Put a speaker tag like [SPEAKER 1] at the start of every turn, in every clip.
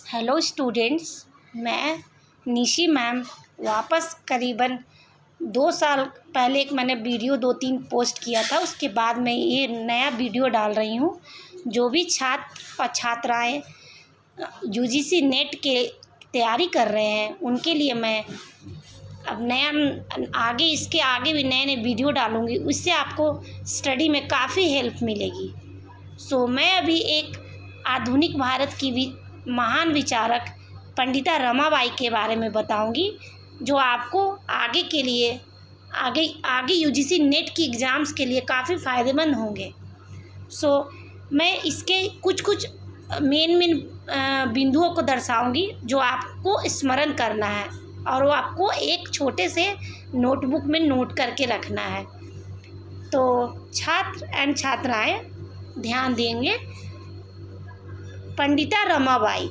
[SPEAKER 1] Hello students, मैं Nishi ma'am वापस करीबन 2 साल पहले एक मैंने वीडियो 2-3 पोस्ट किया था। उसके बाद मैं ये नया वीडियो डाल रही हूँ। जो भी छात्र और छात्राएँ यूजीसी नेट के तैयारी कर रहे हैं उनके लिए मैं अब नया आगे इसके आगे भी नए नए वीडियो डालूँगी। उससे आपको स्टडी में काफ़ी हेल्प मिलेगी। मैं अभी एक आधुनिक भारत की महान विचारक पंडिता रमाबाई के बारे में बताऊंगी, जो आपको आगे के लिए आगे यूजीसी नेट की एग्ज़ाम्स के लिए काफ़ी फ़ायदेमंद होंगे। मैं इसके कुछ मेन बिंदुओं को दर्शाऊंगी जो आपको स्मरण करना है और वो आपको एक छोटे से नोटबुक में नोट करके रखना है। तो छात्र एंड छात्राएं ध्यान देंगे। पंडिता रमाबाई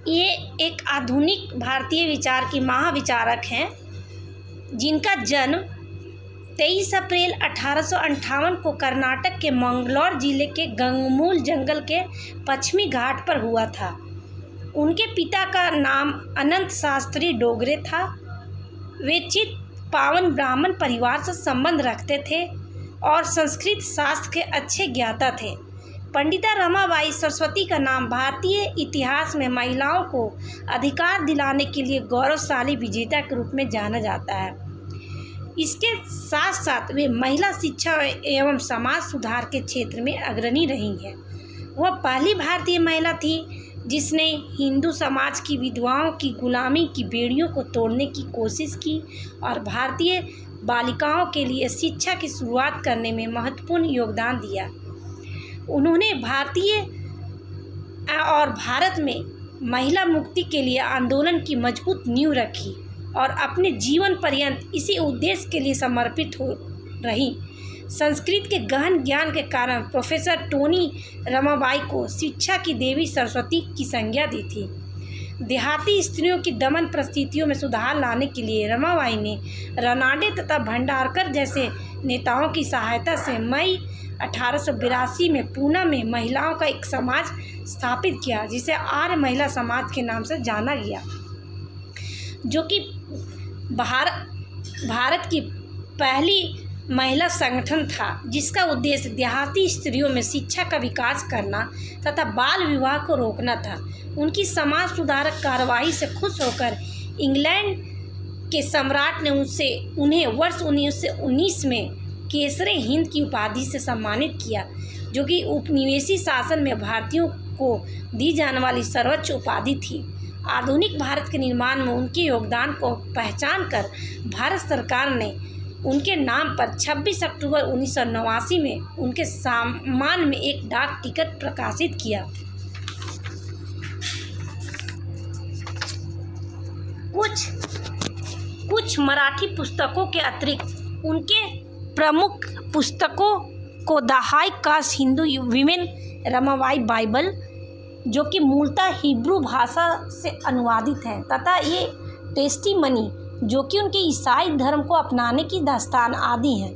[SPEAKER 1] ये एक आधुनिक भारतीय विचार की महाविचारक हैं, जिनका जन्म 23 अप्रैल 1858 को कर्नाटक के मंगलौर जिले के गंगमूल जंगल के पश्चिमी घाट पर हुआ था। उनके पिता का नाम अनंत शास्त्री डोगरे था। वे चित पावन ब्राह्मण परिवार से संबंध रखते थे और संस्कृत शास्त्र के अच्छे ज्ञाता थे। पंडिता रमाबाई सरस्वती का नाम भारतीय इतिहास में महिलाओं को अधिकार दिलाने के लिए गौरवशाली विजेता के रूप में जाना जाता है। इसके साथ साथ वे महिला शिक्षा एवं समाज सुधार के क्षेत्र में अग्रणी रही हैं। वह पहली भारतीय महिला थी जिसने हिंदू समाज की विधवाओं की गुलामी की बेड़ियों को तोड़ने की कोशिश की और भारतीय बालिकाओं के लिए शिक्षा की शुरुआत करने में महत्वपूर्ण योगदान दिया। उन्होंने भारत में महिला मुक्ति के लिए आंदोलन की मजबूत नींव रखी और अपने जीवन पर्यंत इसी उद्देश्य के लिए समर्पित हो रही। संस्कृत के गहन ज्ञान के कारण प्रोफेसर टोनी रमाबाई को शिक्षा की देवी सरस्वती की संज्ञा दी थी। देहाती स्त्रियों की दमन परिस्थितियों में सुधार लाने के लिए रमाबाई ने रानाडे तथा भंडारकर जैसे नेताओं की सहायता से मई 1882 में पूना में महिलाओं का एक समाज स्थापित किया, जिसे आर्य महिला समाज के नाम से जाना गया, जो कि भारत की पहली महिला संगठन था, जिसका उद्देश्य देहाती स्त्रियों में शिक्षा का विकास करना तथा बाल विवाह को रोकना था। उनकी समाज सुधारक कार्रवाई से खुश होकर इंग्लैंड के सम्राट ने उन्हें वर्ष 1919 में केसरे हिंद की उपाधि से सम्मानित किया, जो कि उपनिवेशी शासन में भारतीयों को दी जाने वाली सर्वोच्च उपाधि थी। आधुनिक भारत के निर्माण में उनके योगदान को पहचान कर भारत सरकार ने उनके नाम पर 26 अक्टूबर 1989 में उनके सम्मान में एक डाक टिकट प्रकाशित किया। कुछ मराठी पुस्तकों के अतिरिक्त उनके प्रमुख पुस्तकों को the high cast Hindu women Ramabai Bible, जो कि मूलतः हिब्रू भाषा से अनुवादित है, तथा ये टेस्टिमनी, जो कि उनके ईसाई धर्म को अपनाने की दास्तान आदि हैं।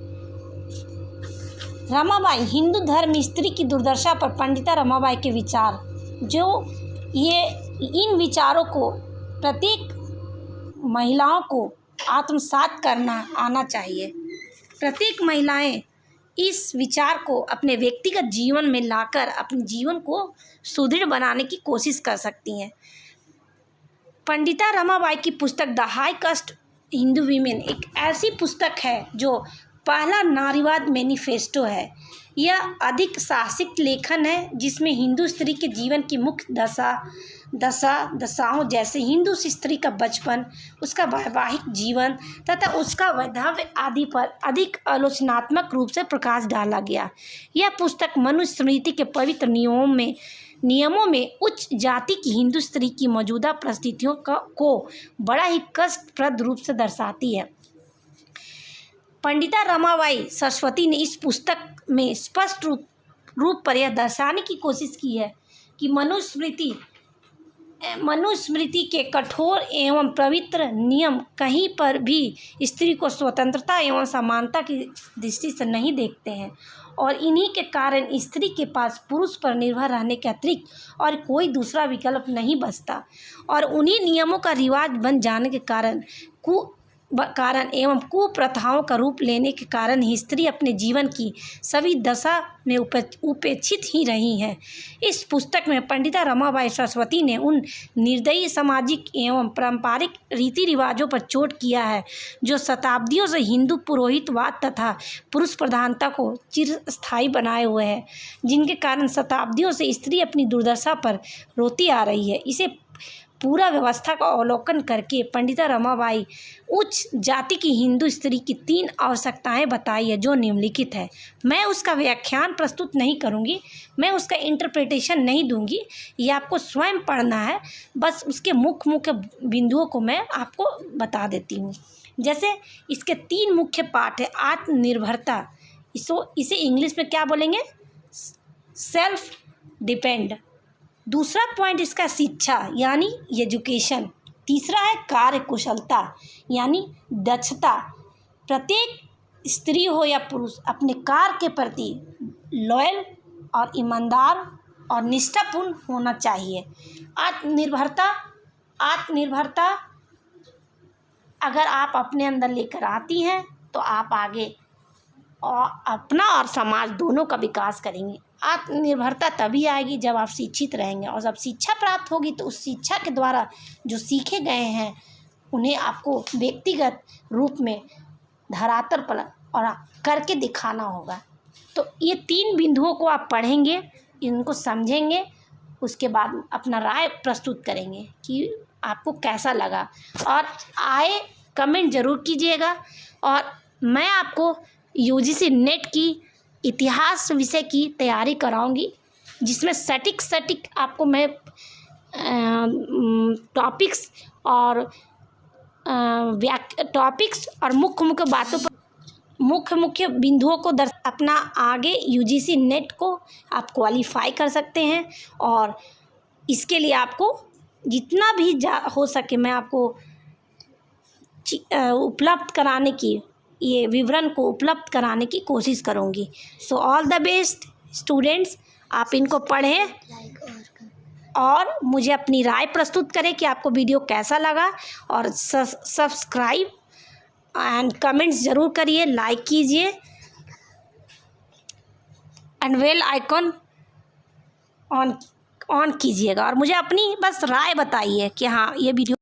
[SPEAKER 1] रमाबाई हिंदू धर्म स्त्री की दुर्दशा पर पंडिता रमाबाई के विचार, इन विचारों को प्रत्येक महिलाओं को आत्मसात करना आना चाहिए। प्रत्येक महिलाएं इस विचार को अपने व्यक्तिगत जीवन में लाकर अपने जीवन को सुदृढ़ बनाने की कोशिश कर सकती हैं। पंडिता रमाबाई की पुस्तक the high cast Hindu women एक ऐसी पुस्तक है जो पहला नारीवाद मैनिफेस्टो है। यह अधिक साहसिक लेखन है, जिसमें हिंदू स्त्री के जीवन की मुख्य दशाओं जैसे हिंदू स्त्री का बचपन, उसका वैवाहिक जीवन तथा उसका वैधव्य आदि पर अधिक आलोचनात्मक रूप से प्रकाश डाला गया। यह पुस्तक मनुस्मृति स्मृति के पवित्र नियमों में उच्च जाति की हिंदू स्त्री की मौजूदा परिस्थितियों को बड़ा ही कष्टप्रद रूप से दर्शाती है। पंडिता रमाबाई सरस्वती ने इस पुस्तक में स्पष्ट रूप पर यह दर्शाने की कोशिश की है कि मनुस्मृति मनुस्मृति के कठोर एवं पवित्र नियम कहीं पर भी स्त्री को स्वतंत्रता एवं समानता की दृष्टि से नहीं देखते हैं और इन्हीं के कारण स्त्री के पास पुरुष पर निर्भर रहने के अतिरिक्त और कोई दूसरा विकल्प नहीं बचता और उन्हीं नियमों का रिवाज बन जाने के कारण एवं कुप्रथाओं का रूप लेने के कारण ही स्त्री अपने जीवन की सभी दशा में उपेक्षित ही रही है। इस पुस्तक में पंडिता रमाबाई सरस्वती ने उन निर्दयी सामाजिक एवं पारंपरिक रीति रिवाजों पर चोट किया है जो शताब्दियों से हिंदू पुरोहितवाद तथा पुरुष प्रधानता को चिरस्थायी बनाए हुए हैं, जिनके कारण शताब्दियों से स्त्री अपनी दुर्दशा पर रोती आ रही है। इसे पूरा व्यवस्था का अवलोकन करके पंडिता रमाबाई उच्च जाति की हिंदू स्त्री की 3 आवश्यकताएं बताई है जो निम्नलिखित है। मैं उसका व्याख्यान प्रस्तुत नहीं करूंगी, मैं उसका इंटरप्रिटेशन नहीं दूंगी, ये आपको स्वयं पढ़ना है। बस उसके मुख्य बिंदुओं को मैं आपको बता देती हूँ। जैसे इसके 3 मुख्य पार्ट है। आत्मनिर्भरता, इसे इंग्लिश में क्या बोलेंगे? Self depend. दूसरा पॉइंट इसका शिक्षा यानी एजुकेशन। तीसरा है कार्य कुशलता यानी दक्षता। प्रत्येक स्त्री हो या पुरुष अपने कार्य के प्रति लॉयल और ईमानदार और निष्ठापूर्ण होना चाहिए। आत्मनिर्भरता अगर आप अपने अंदर लेकर आती हैं तो आप आगे और अपना और समाज दोनों का विकास करेंगे। आत्मनिर्भरता तभी आएगी जब आप शिक्षित रहेंगे और जब शिक्षा प्राप्त होगी तो उस शिक्षा के द्वारा जो सीखे गए हैं उन्हें आपको व्यक्तिगत रूप में धरातल पर और करके दिखाना होगा। तो ये 3 बिंदुओं को आप पढ़ेंगे, इनको समझेंगे, उसके बाद अपना राय प्रस्तुत करेंगे कि आपको कैसा लगा और कमेंट ज़रूर कीजिएगा। और मैं आपको यूजीसी नेट की इतिहास विषय की तैयारी कराऊंगी जिसमें सटीक आपको मैं टॉपिक्स और मुख्य बातों पर मुख्य बिंदुओं को अपना आगे यूजीसी नेट को आप क्वालिफाई कर सकते हैं। और इसके लिए आपको जितना भी हो सके मैं आपको उपलब्ध कराने की ये विवरण को उपलब्ध कराने की कोशिश करूँगी। So all the best students, आप इनको पढ़ें और मुझे अपनी राय प्रस्तुत करें कि आपको वीडियो कैसा लगा और सब्सक्राइब एंड कमेंट्स ज़रूर करिए, लाइक कीजिए एंड बेल आइकॉन ऑन कीजिएगा और मुझे अपनी बस राय बताइए कि हाँ ये वीडियो